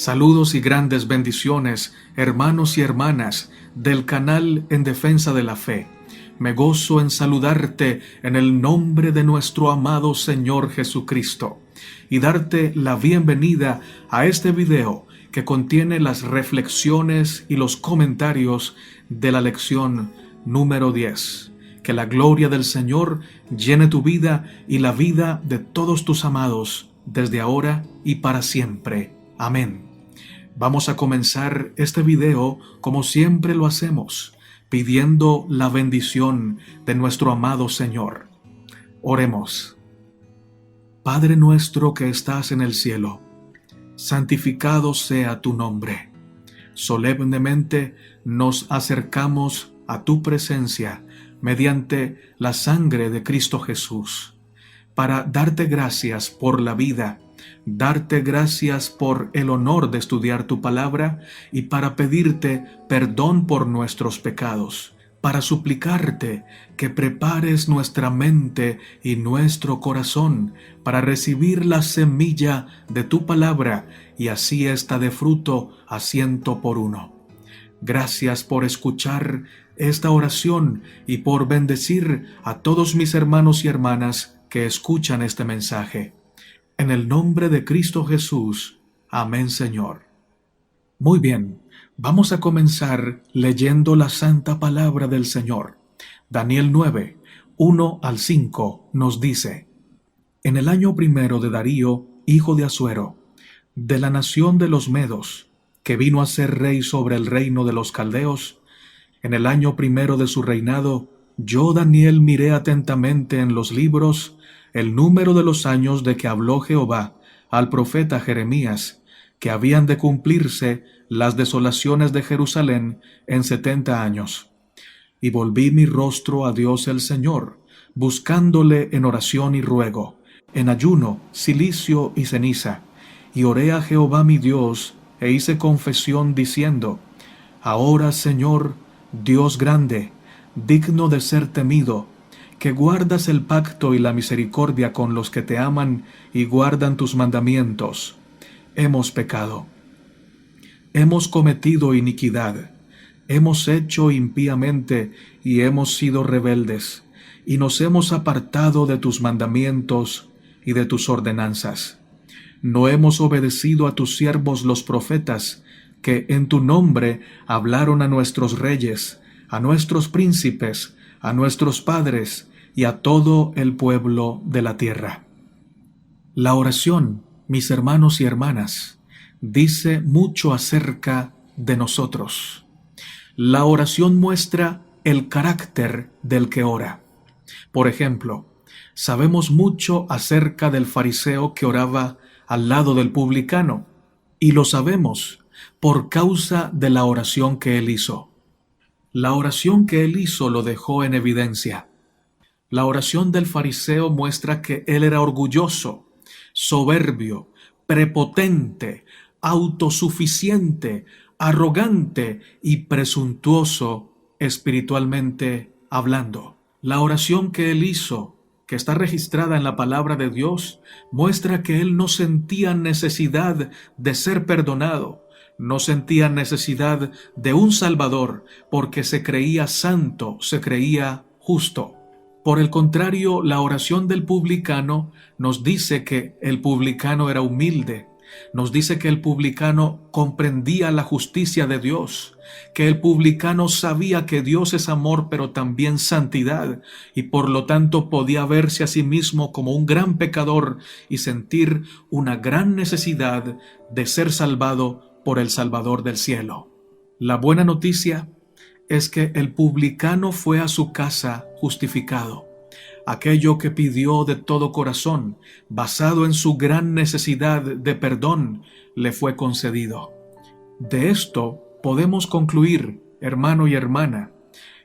Saludos y grandes bendiciones, hermanos y hermanas del canal En Defensa de la Fe. Me gozo en saludarte en el nombre de nuestro amado Señor Jesucristo y darte la bienvenida a este video que contiene las reflexiones y los comentarios de la lección número 10. Que la gloria del Señor llene tu vida y la vida de todos tus amados desde ahora y para siempre. Amén. Vamos a comenzar este video como siempre lo hacemos, pidiendo la bendición de nuestro amado Señor. Oremos. Padre nuestro que estás en el cielo, santificado sea tu nombre. Solemnemente nos acercamos a tu presencia mediante la sangre de Cristo Jesús, para darte gracias por la vida, darte gracias por el honor de estudiar tu palabra y para pedirte perdón por nuestros pecados, para suplicarte que prepares nuestra mente y nuestro corazón para recibir la semilla de tu palabra y así ésta dé fruto a 100 por 1. Gracias por escuchar esta oración y por bendecir a todos mis hermanos y hermanas que escuchan este mensaje. En el nombre de Cristo Jesús. Amén, Señor. Muy bien, vamos a comenzar leyendo la santa palabra del Señor. Daniel 9, 1 al 5 nos dice: En el año primero de Darío, hijo de Asuero, de la nación de los Medos, que vino a ser rey sobre el reino de los caldeos, en el año primero de su reinado, yo, Daniel, miré atentamente en los libros el número de los años de que habló Jehová al profeta Jeremías, que habían de cumplirse las desolaciones de Jerusalén en 70 años. Y volví mi rostro a Dios el Señor, buscándole en oración y ruego, en ayuno, cilicio y ceniza. Y oré a Jehová mi Dios, e hice confesión diciendo: Ahora, Señor, Dios grande, digno de ser temido, que guardas el pacto y la misericordia con los que te aman y guardan tus mandamientos. Hemos pecado, hemos cometido iniquidad, hemos hecho impíamente y hemos sido rebeldes, y nos hemos apartado de tus mandamientos y de tus ordenanzas. No hemos obedecido a tus siervos los profetas, que en tu nombre hablaron a nuestros reyes, a nuestros príncipes, a nuestros padres y a todo el pueblo de la tierra. La oración, mis hermanos y hermanas, dice mucho acerca de nosotros. La oración muestra el carácter del que ora. Por ejemplo, sabemos mucho acerca del fariseo que oraba al lado del publicano, y lo sabemos por causa de la oración que él hizo. La oración que él hizo lo dejó en evidencia. La oración del fariseo muestra que él era orgulloso, soberbio, prepotente, autosuficiente, arrogante y presuntuoso espiritualmente hablando. La oración que él hizo, que está registrada en la palabra de Dios, muestra que él no sentía necesidad de ser perdonado, no sentía necesidad de un Salvador, porque se creía santo, se creía justo. Por el contrario, la oración del publicano nos dice que el publicano era humilde, nos dice que el publicano comprendía la justicia de Dios, que el publicano sabía que Dios es amor pero también santidad, y por lo tanto podía verse a sí mismo como un gran pecador y sentir una gran necesidad de ser salvado por el Salvador del cielo. La buena noticia es que el publicano fue a su casa justificado. Aquello que pidió de todo corazón, basado en su gran necesidad de perdón, le fue concedido. De esto podemos concluir, hermano y hermana,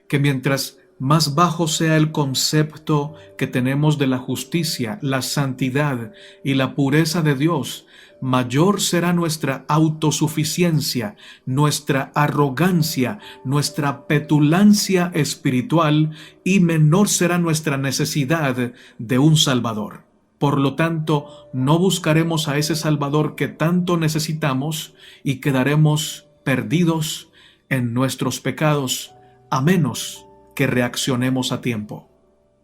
que mientras más bajo sea el concepto que tenemos de la justicia, la santidad y la pureza de Dios, mayor será nuestra autosuficiencia, nuestra arrogancia, nuestra petulancia espiritual y menor será nuestra necesidad de un Salvador. Por lo tanto, no buscaremos a ese Salvador que tanto necesitamos y quedaremos perdidos en nuestros pecados, a menos que reaccionemos a tiempo.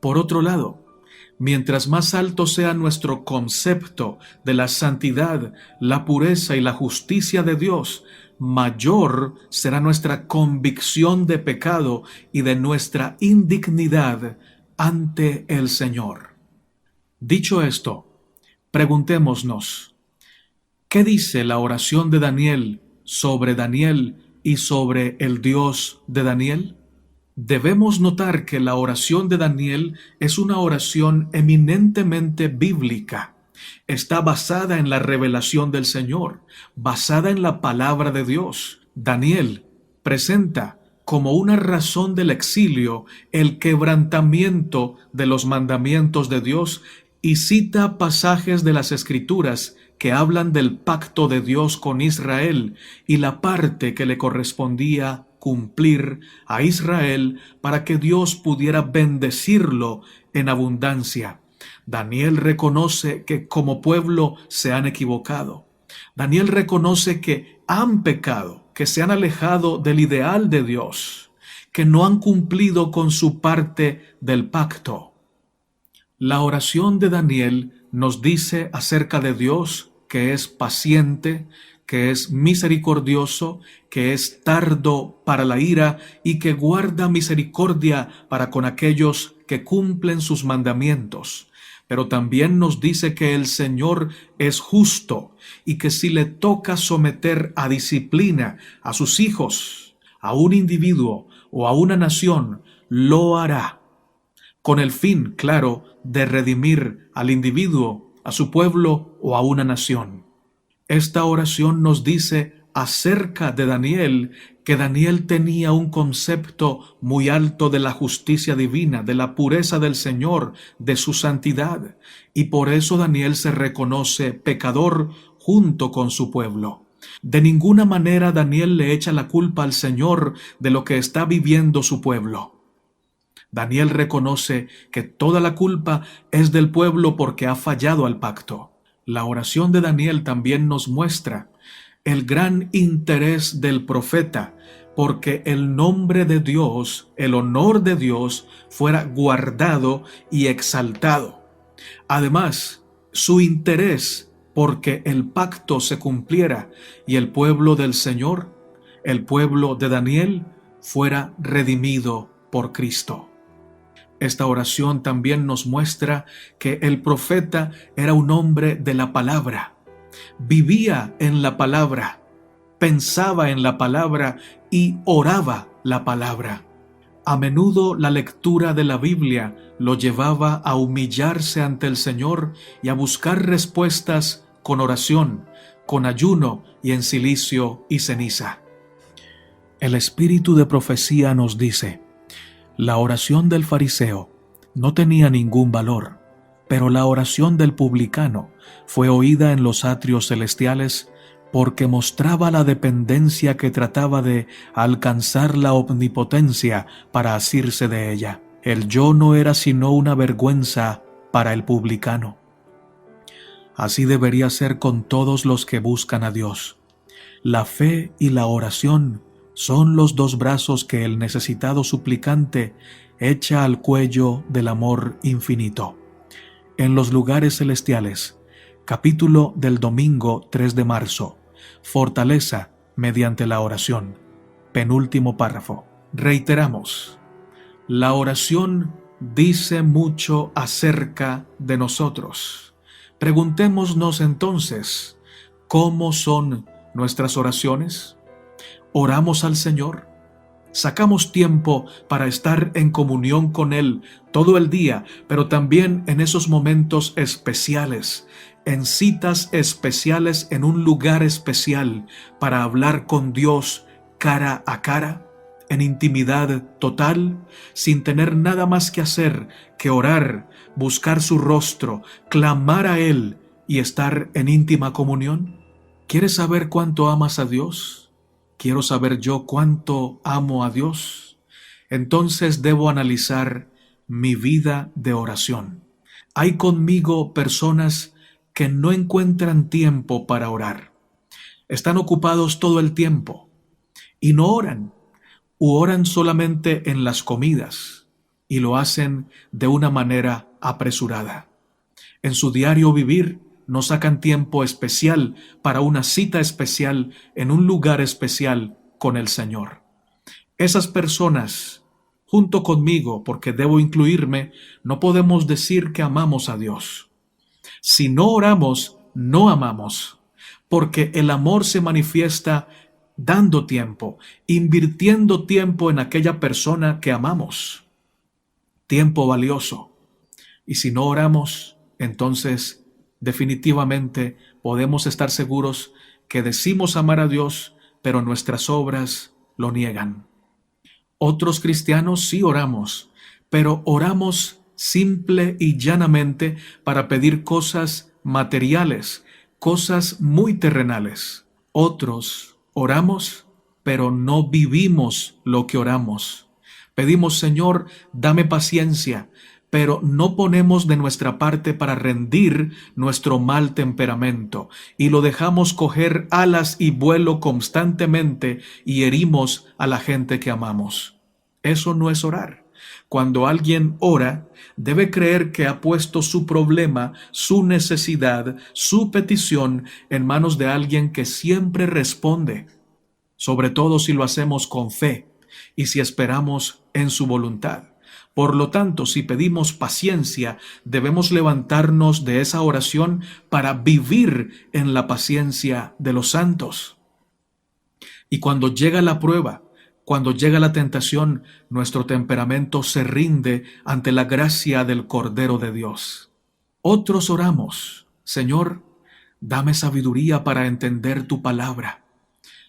Por otro lado, mientras más alto sea nuestro concepto de la santidad, la pureza y la justicia de Dios, mayor será nuestra convicción de pecado y de nuestra indignidad ante el Señor. Dicho esto, preguntémonos, ¿qué dice la oración de Daniel sobre Daniel y sobre el Dios de Daniel? Debemos notar que la oración de Daniel es una oración eminentemente bíblica. Está basada en la revelación del Señor, basada en la palabra de Dios. Daniel presenta como una razón del exilio el quebrantamiento de los mandamientos de Dios y cita pasajes de las Escrituras que hablan del pacto de Dios con Israel y la parte que le correspondía cumplir a Israel para que Dios pudiera bendecirlo en abundancia. Daniel reconoce que como pueblo se han equivocado. Daniel reconoce que han pecado, que se han alejado del ideal de Dios, que no han cumplido con su parte del pacto. La oración de Daniel nos dice acerca de Dios que es paciente, que es misericordioso, que es tardo para la ira y que guarda misericordia para con aquellos que cumplen sus mandamientos. Pero también nos dice que el Señor es justo y que si le toca someter a disciplina a sus hijos, a un individuo o a una nación, lo hará, con el fin, claro, de redimir al individuo, a su pueblo o a una nación. Esta oración nos dice acerca de Daniel que Daniel tenía un concepto muy alto de la justicia divina, de la pureza del Señor, de su santidad, y por eso Daniel se reconoce pecador junto con su pueblo. De ninguna manera Daniel le echa la culpa al Señor de lo que está viviendo su pueblo. Daniel reconoce que toda la culpa es del pueblo porque ha fallado al pacto. La oración de Daniel también nos muestra el gran interés del profeta porque el nombre de Dios, el honor de Dios, fuera guardado y exaltado. Además, su interés porque el pacto se cumpliera y el pueblo del Señor, el pueblo de Daniel, fuera redimido por Cristo. Esta oración también nos muestra que el profeta era un hombre de la palabra, vivía en la palabra, pensaba en la palabra y oraba la palabra. A menudo la lectura de la Biblia lo llevaba a humillarse ante el Señor y a buscar respuestas con oración, con ayuno y en cilicio y ceniza. El espíritu de profecía nos dice: la oración del fariseo no tenía ningún valor, pero la oración del publicano fue oída en los atrios celestiales porque mostraba la dependencia que trataba de alcanzar la omnipotencia para asirse de ella. El yo no era sino una vergüenza para el publicano. Así debería ser con todos los que buscan a Dios. La fe y la oración son los dos brazos que el necesitado suplicante echa al cuello del amor infinito. En los lugares celestiales, capítulo del domingo 3 de marzo, fortaleza mediante la oración. Penúltimo párrafo. Reiteramos, la oración dice mucho acerca de nosotros. Preguntémonos entonces, ¿cómo son nuestras oraciones? ¿Oramos al Señor? ¿Sacamos tiempo para estar en comunión con Él todo el día, pero también en esos momentos especiales, en citas especiales, en un lugar especial, para hablar con Dios cara a cara, en intimidad total, sin tener nada más que hacer que orar, buscar su rostro, clamar a Él y estar en íntima comunión? ¿Quieres saber cuánto amas a Dios? ¿Quiero saber yo cuánto amo a Dios? Entonces debo analizar mi vida de oración. Hay conmigo personas que no encuentran tiempo para orar. Están ocupados todo el tiempo y no oran, u oran solamente en las comidas y lo hacen de una manera apresurada. En su diario vivir no sacan tiempo especial para una cita especial en un lugar especial con el Señor. Esas personas, junto conmigo, porque debo incluirme, no podemos decir que amamos a Dios. Si no oramos, no amamos, porque el amor se manifiesta dando tiempo, invirtiendo tiempo en aquella persona que amamos. Tiempo valioso. Y si no oramos, entonces definitivamente podemos estar seguros que decimos amar a Dios, pero nuestras obras lo niegan. Otros cristianos sí oramos, pero oramos simple y llanamente para pedir cosas materiales, cosas muy terrenales. Otros oramos, pero no vivimos lo que oramos. Pedimos, Señor, dame paciencia, pero no ponemos de nuestra parte para rendir nuestro mal temperamento y lo dejamos coger alas y vuelo constantemente y herimos a la gente que amamos. Eso no es orar. Cuando alguien ora, debe creer que ha puesto su problema, su necesidad, su petición en manos de alguien que siempre responde, sobre todo si lo hacemos con fe y si esperamos en su voluntad. Por lo tanto, si pedimos paciencia, debemos levantarnos de esa oración para vivir en la paciencia de los santos. Y cuando llega la prueba, cuando llega la tentación, nuestro temperamento se rinde ante la gracia del Cordero de Dios. Otros oramos, Señor, dame sabiduría para entender tu palabra.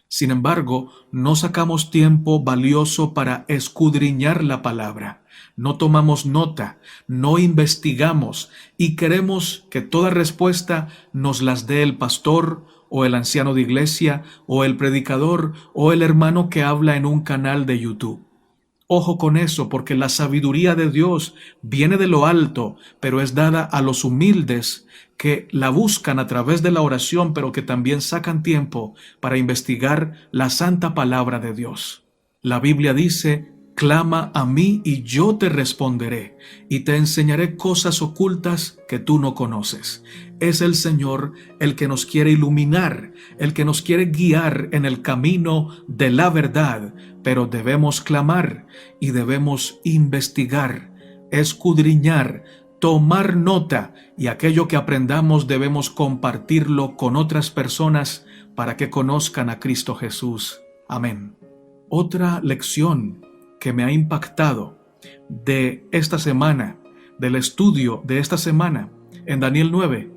Sin embargo, no sacamos tiempo valioso para escudriñar la palabra. No tomamos nota, no investigamos y queremos que toda respuesta nos las dé el pastor o el anciano de iglesia o el predicador o el hermano que habla en un canal de YouTube. Ojo con eso, porque la sabiduría de Dios viene de lo alto, pero es dada a los humildes que la buscan a través de la oración, pero que también sacan tiempo para investigar la santa palabra de Dios. La Biblia dice: clama a mí y yo te responderé, y te enseñaré cosas ocultas que tú no conoces. Es el Señor el que nos quiere iluminar, el que nos quiere guiar en el camino de la verdad, pero debemos clamar y debemos investigar, escudriñar, tomar nota, y aquello que aprendamos debemos compartirlo con otras personas para que conozcan a Cristo Jesús. Amén. Otra lección que me ha impactado de esta semana, del estudio de esta semana en Daniel 9,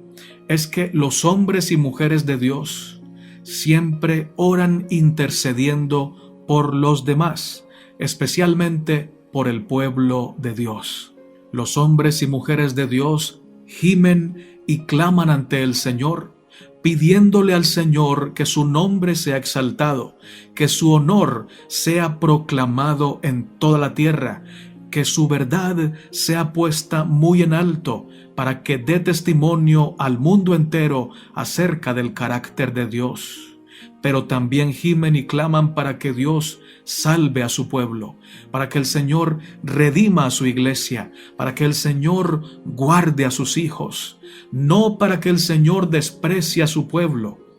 es que los hombres y mujeres de Dios siempre oran intercediendo por los demás, especialmente por el pueblo de Dios. Los hombres y mujeres de Dios gimen y claman ante el Señor, pidiéndole al Señor que su nombre sea exaltado, que su honor sea proclamado en toda la tierra, que su verdad sea puesta muy en alto, para que dé testimonio al mundo entero acerca del carácter de Dios. Pero también gimen y claman para que Dios salve a su pueblo, para que el Señor redima a su iglesia, para que el Señor guarde a sus hijos, no para que el Señor desprecie a su pueblo,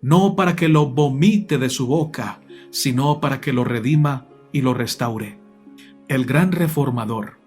no para que lo vomite de su boca, sino para que lo redima y lo restaure. El gran reformador,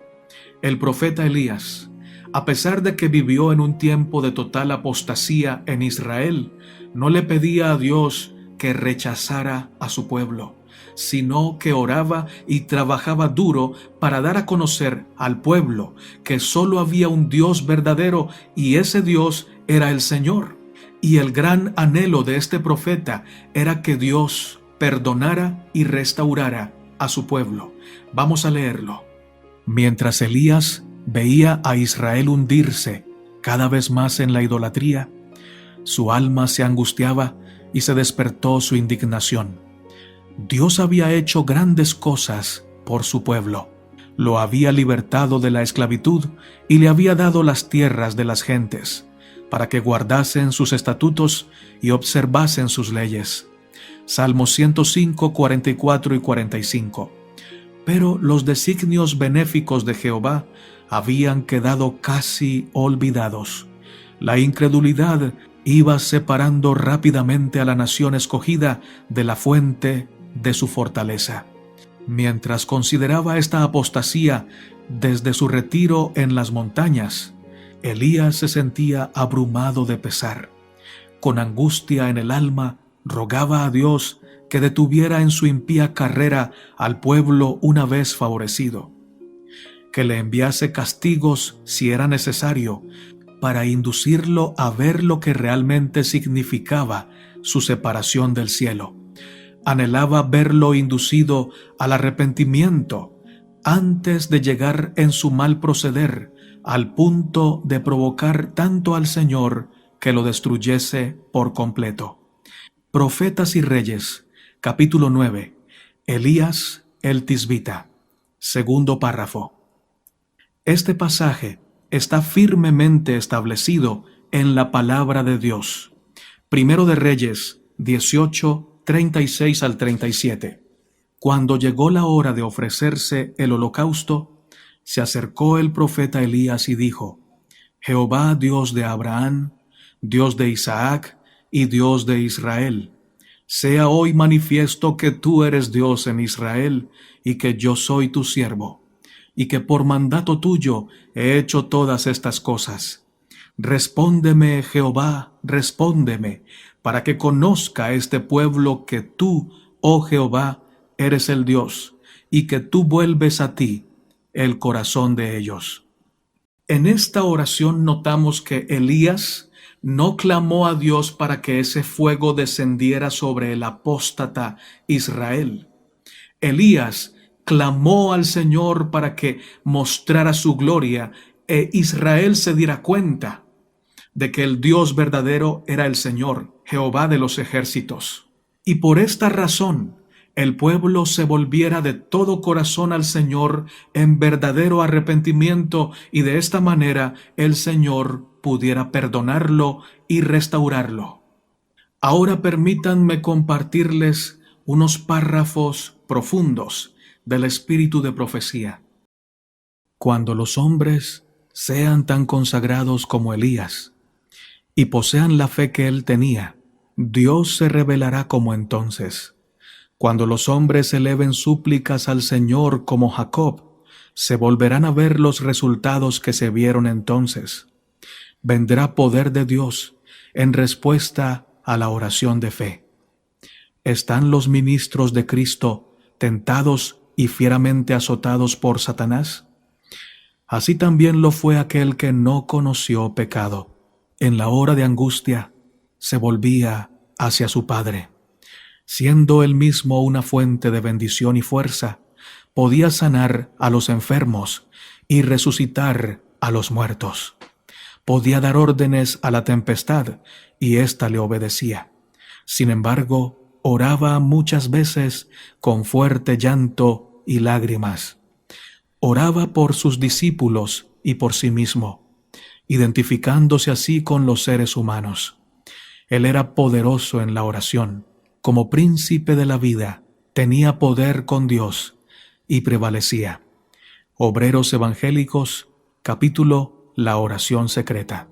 el profeta Elías, a pesar de que vivió en un tiempo de total apostasía en Israel, no le pedía a Dios que rechazara a su pueblo, sino que oraba y trabajaba duro para dar a conocer al pueblo que solo había un Dios verdadero y ese Dios era el Señor. Y el gran anhelo de este profeta era que Dios perdonara y restaurara a su pueblo. Vamos a leerlo. Mientras Elías veía a Israel hundirse cada vez más en la idolatría, su alma se angustiaba y se despertó su indignación. Dios había hecho grandes cosas por su pueblo. lo había libertado de la esclavitud y le había dado las tierras de las gentes, para que guardasen sus estatutos y observasen sus leyes. Salmos 105, 44 y 45. Pero los designios benéficos de Jehová habían quedado casi olvidados. La incredulidad iba separando rápidamente a la nación escogida de la fuente de su fortaleza. Mientras consideraba esta apostasía desde su retiro en las montañas, Elías se sentía abrumado de pesar. Con angustia en el alma, rogaba a Dios que detuviera en su impía carrera al pueblo una vez favorecido, que le enviase castigos si era necesario, para inducirlo a ver lo que realmente significaba su separación del cielo. Anhelaba verlo inducido al arrepentimiento antes de llegar en su mal proceder al punto de provocar tanto al Señor que lo destruyese por completo. Profetas y Reyes, capítulo 9. Elías el Tisbita. Segundo párrafo. Este pasaje está firmemente establecido en la palabra de Dios. Primero de Reyes 18, 36 al 37. Cuando llegó la hora de ofrecerse el holocausto, se acercó el profeta Elías y dijo: Jehová, Dios de Abraham, Dios de Isaac y Dios de Israel, sea hoy manifiesto que tú eres Dios en Israel y que yo soy tu siervo, y que por mandato tuyo he hecho todas estas cosas. Respóndeme, Jehová, respóndeme, para que conozca este pueblo que tú, oh Jehová, eres el Dios, y que tú vuelves a ti el corazón de ellos. En esta oración notamos que Elías no clamó a Dios para que ese fuego descendiera sobre el apóstata Israel. Elías clamó al Señor para que mostrara su gloria e Israel se diera cuenta de que el Dios verdadero era el Señor, Jehová de los ejércitos. Y por esta razón, el pueblo se volviera de todo corazón al Señor en verdadero arrepentimiento, y de esta manera el Señor pudiera perdonarlo y restaurarlo. Ahora permítanme compartirles unos párrafos profundos del espíritu de profecía. Cuando los hombres sean tan consagrados como Elías y posean la fe que él tenía, Dios se revelará como entonces. Cuando los hombres eleven súplicas al Señor como Jacob, se volverán a ver los resultados que se vieron entonces. Vendrá poder de Dios en respuesta a la oración de fe. ¿Están los ministros de Cristo tentados y fieramente azotados por Satanás? Así también lo fue aquel que no conoció pecado. En la hora de angustia se volvía hacia su Padre. Siendo él mismo una fuente de bendición y fuerza, podía sanar a los enfermos y resucitar a los muertos. Podía dar órdenes a la tempestad y ésta le obedecía. Sin embargo, oraba muchas veces con fuerte llanto y lágrimas. Oraba por sus discípulos y por sí mismo, identificándose así con los seres humanos. Él era poderoso en la oración. Como príncipe de la vida, tenía poder con Dios y prevalecía. Obreros Evangélicos, capítulo La oración secreta.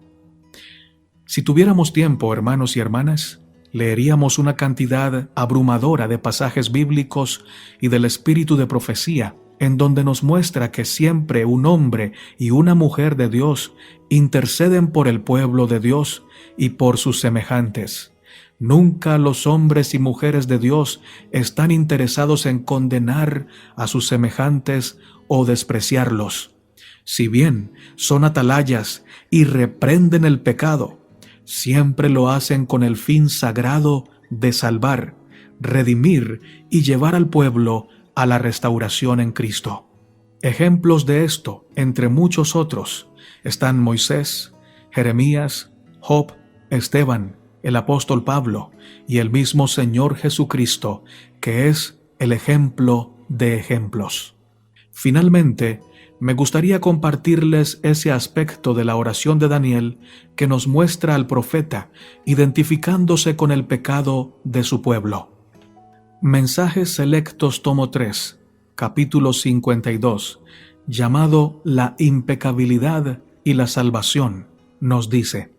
Si tuviéramos tiempo, hermanos y hermanas, leeríamos una cantidad abrumadora de pasajes bíblicos y del espíritu de profecía, en donde nos muestra que siempre un hombre y una mujer de Dios interceden por el pueblo de Dios y por sus semejantes. Nunca los hombres y mujeres de Dios están interesados en condenar a sus semejantes o despreciarlos. Si bien son atalayas y reprenden el pecado, siempre lo hacen con el fin sagrado de salvar, redimir y llevar al pueblo a la restauración en Cristo. Ejemplos de esto, entre muchos otros, están Moisés, Jeremías, Job, Esteban, el apóstol Pablo y el mismo Señor Jesucristo, que es el ejemplo de ejemplos. Finalmente, me gustaría compartirles ese aspecto de la oración de Daniel que nos muestra al profeta identificándose con el pecado de su pueblo. Mensajes Selectos tomo 3, capítulo 52, llamado La impecabilidad y la salvación, nos dice: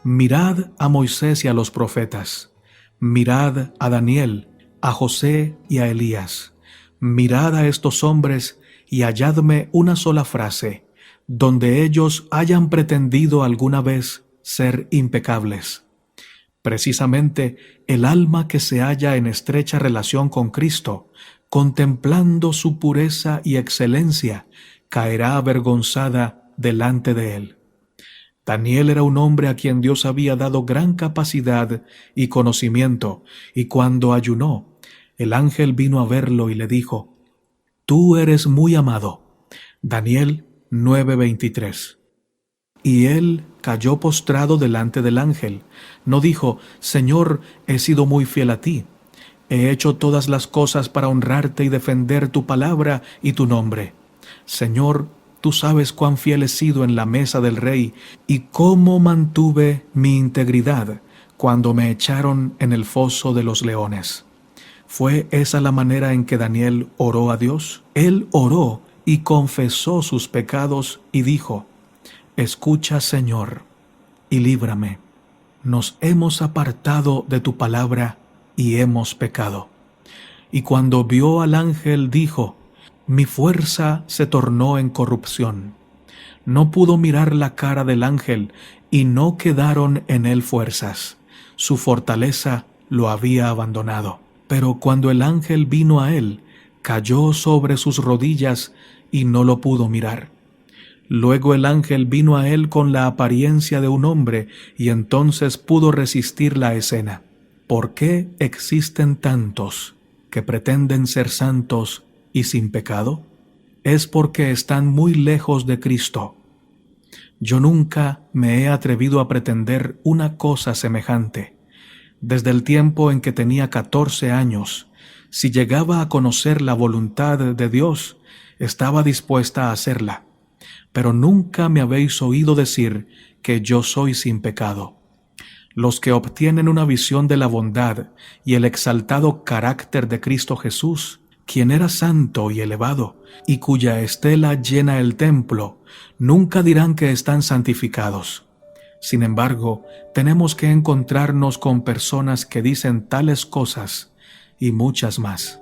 Mirad a Moisés y a los profetas, mirad a Daniel, a José y a Elías, mirad a estos hombres y halladme una sola frase, donde ellos hayan pretendido alguna vez ser impecables. Precisamente el alma que se halla en estrecha relación con Cristo, contemplando su pureza y excelencia, caerá avergonzada delante de Él. Daniel era un hombre a quien Dios había dado gran capacidad y conocimiento, y cuando ayunó, el ángel vino a verlo y le dijo: Tú eres muy amado. Daniel 9:23. Y él cayó postrado delante del ángel. No dijo: Señor, he sido muy fiel a ti. He hecho todas las cosas para honrarte y defender tu palabra y tu nombre. Señor, tú sabes cuán fiel he sido en la mesa del rey y cómo mantuve mi integridad cuando me echaron en el foso de los leones. ¿Fue esa la manera en que Daniel oró a Dios? Él oró y confesó sus pecados y dijo: Escucha, Señor, y líbrame. Nos hemos apartado de tu palabra y hemos pecado. Y cuando vio al ángel dijo: Mi fuerza se tornó en corrupción. No pudo mirar la cara del ángel y no quedaron en él fuerzas. Su fortaleza lo había abandonado. Pero cuando el ángel vino a él, cayó sobre sus rodillas y no lo pudo mirar. Luego el ángel vino a él con la apariencia de un hombre y entonces pudo resistir la escena. ¿Por qué existen tantos que pretenden ser santos y sin pecado? Es porque están muy lejos de Cristo. Yo nunca me he atrevido a pretender una cosa semejante. Desde el tiempo en que tenía 14 años, si llegaba a conocer la voluntad de Dios, estaba dispuesta a hacerla. Pero nunca me habéis oído decir que yo soy sin pecado. Los que obtienen una visión de la bondad y el exaltado carácter de Cristo Jesús, quien era santo y elevado, y cuya estela llena el templo, nunca dirán que están santificados. Sin embargo, tenemos que encontrarnos con personas que dicen tales cosas y muchas más.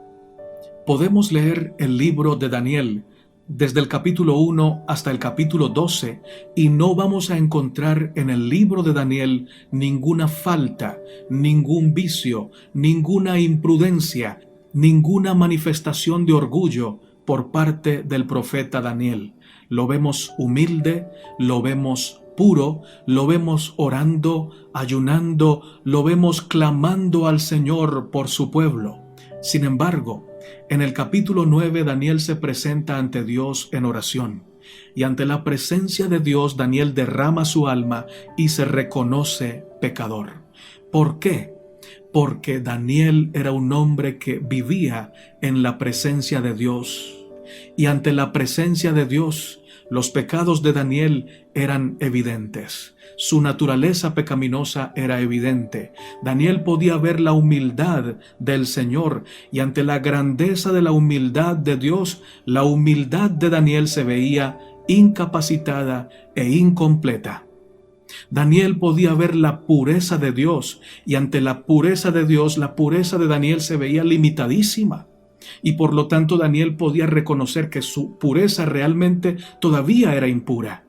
Podemos leer el libro de Daniel desde el capítulo 1 hasta el capítulo 12 y no vamos a encontrar en el libro de Daniel ninguna falta, ningún vicio, ninguna imprudencia, ninguna manifestación de orgullo por parte del profeta Daniel. Lo vemos humilde, lo vemos puro, lo vemos orando, ayunando, lo vemos clamando al Señor por su pueblo. Sin embargo, en el capítulo 9 Daniel se presenta ante Dios en oración, y ante la presencia de Dios Daniel derrama su alma y se reconoce pecador. ¿Por qué? Porque Daniel era un hombre que vivía en la presencia de Dios, y ante la presencia de Dios los pecados de Daniel eran evidentes. Su naturaleza pecaminosa era evidente. Daniel podía ver la humildad del Señor y ante la grandeza de la humildad de Dios, la humildad de Daniel se veía incapacitada e incompleta. Daniel podía ver la pureza de Dios y ante la pureza de Dios, la pureza de Daniel se veía limitadísima. Y por lo tanto Daniel podía reconocer que su pureza realmente todavía era impura,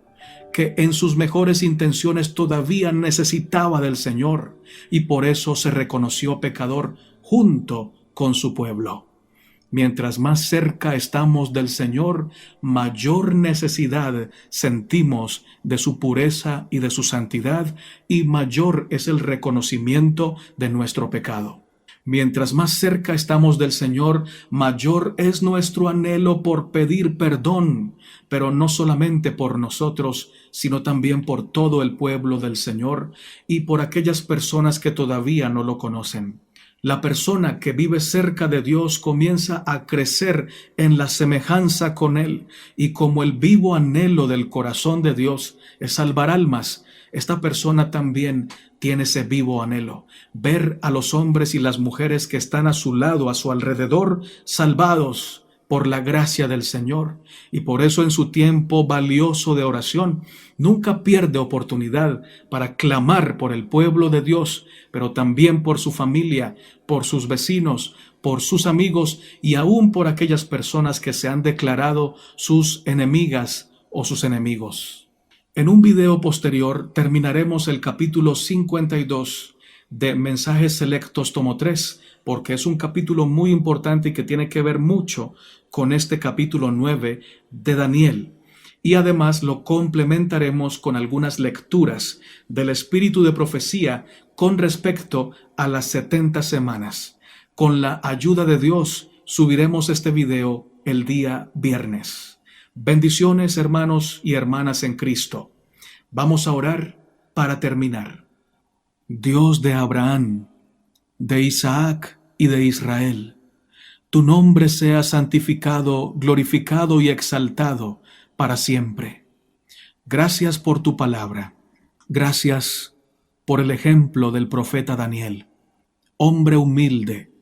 que en sus mejores intenciones todavía necesitaba del Señor, y por eso se reconoció pecador junto con su pueblo. Mientras más cerca estamos del Señor, mayor necesidad sentimos de su pureza y de su santidad, y mayor es el reconocimiento de nuestro pecado. Mientras más cerca estamos del Señor, mayor es nuestro anhelo por pedir perdón, pero no solamente por nosotros, sino también por todo el pueblo del Señor y por aquellas personas que todavía no lo conocen. La persona que vive cerca de Dios comienza a crecer en la semejanza con Él, y como el vivo anhelo del corazón de Dios es salvar almas, esta persona también tiene ese vivo anhelo, ver a los hombres y las mujeres que están a su lado, a su alrededor, salvados por la gracia del Señor. Y por eso en su tiempo valioso de oración nunca pierde oportunidad para clamar por el pueblo de Dios, pero también por su familia, por sus vecinos, por sus amigos y aún por aquellas personas que se han declarado sus enemigas o sus enemigos. En un video posterior terminaremos el capítulo 52 de Mensajes Selectos tomo 3, porque es un capítulo muy importante y que tiene que ver mucho con este capítulo 9 de Daniel. Y además lo complementaremos con algunas lecturas del espíritu de profecía con respecto a las 70 semanas. Con la ayuda de Dios subiremos este video el día viernes. Bendiciones, hermanos y hermanas en Cristo. Vamos a orar para terminar. Dios de Abraham, de Isaac y de Israel, tu nombre sea santificado, glorificado y exaltado para siempre. Gracias por tu palabra. Gracias por el ejemplo del profeta Daniel, hombre humilde,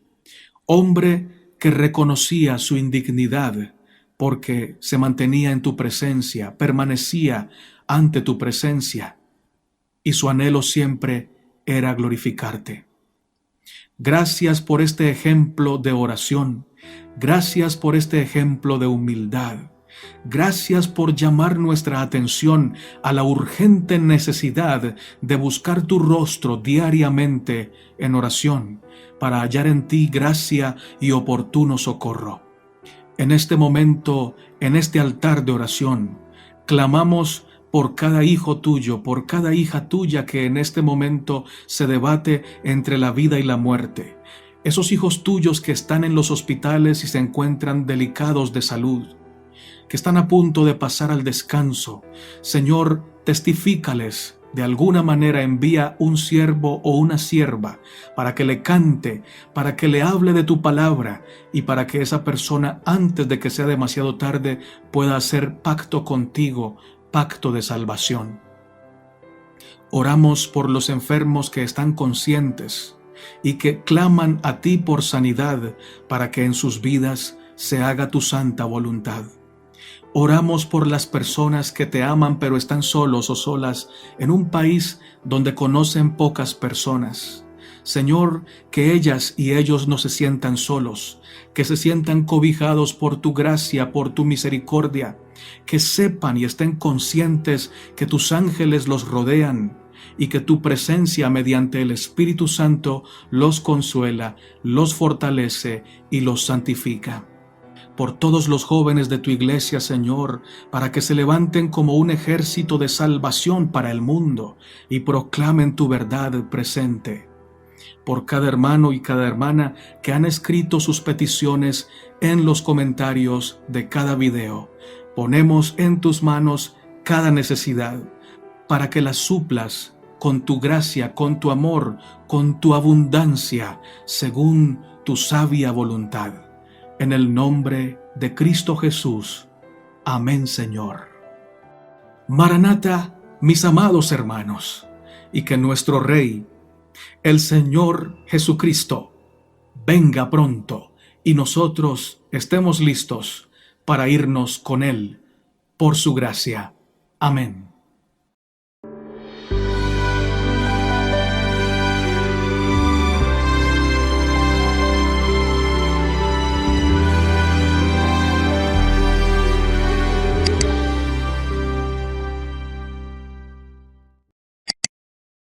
hombre que reconocía su indignidad porque se mantenía en tu presencia, permanecía ante tu presencia, y su anhelo siempre era glorificarte. Gracias por este ejemplo de oración. Gracias por este ejemplo de humildad. Gracias por llamar nuestra atención a la urgente necesidad de buscar tu rostro diariamente en oración para hallar en ti gracia y oportuno socorro. En este momento, en este altar de oración, clamamos por cada hijo tuyo, por cada hija tuya que en este momento se debate entre la vida y la muerte. Esos hijos tuyos que están en los hospitales y se encuentran delicados de salud, que están a punto de pasar al descanso. Señor, testifícales. De alguna manera envía un siervo o una sierva para que le cante, para que le hable de tu palabra y para que esa persona, antes de que sea demasiado tarde, pueda hacer pacto contigo, pacto de salvación. Oramos por los enfermos que están conscientes y que claman a ti por sanidad para que en sus vidas se haga tu santa voluntad. Oramos por las personas que te aman pero están solos o solas en un país donde conocen pocas personas. Señor, que ellas y ellos no se sientan solos, que se sientan cobijados por tu gracia, por tu misericordia, que sepan y estén conscientes que tus ángeles los rodean y que tu presencia mediante el Espíritu Santo los consuela, los fortalece y los santifica. Por todos los jóvenes de tu iglesia, Señor, para que se levanten como un ejército de salvación para el mundo y proclamen tu verdad presente. Por cada hermano y cada hermana que han escrito sus peticiones en los comentarios de cada video, ponemos en tus manos cada necesidad para que las suplas con tu gracia, con tu amor, con tu abundancia, según tu sabia voluntad. En el nombre de Cristo Jesús. Amén, Señor. Maranata, mis amados hermanos, y que nuestro Rey, el Señor Jesucristo, venga pronto y nosotros estemos listos para irnos con Él por su gracia. Amén.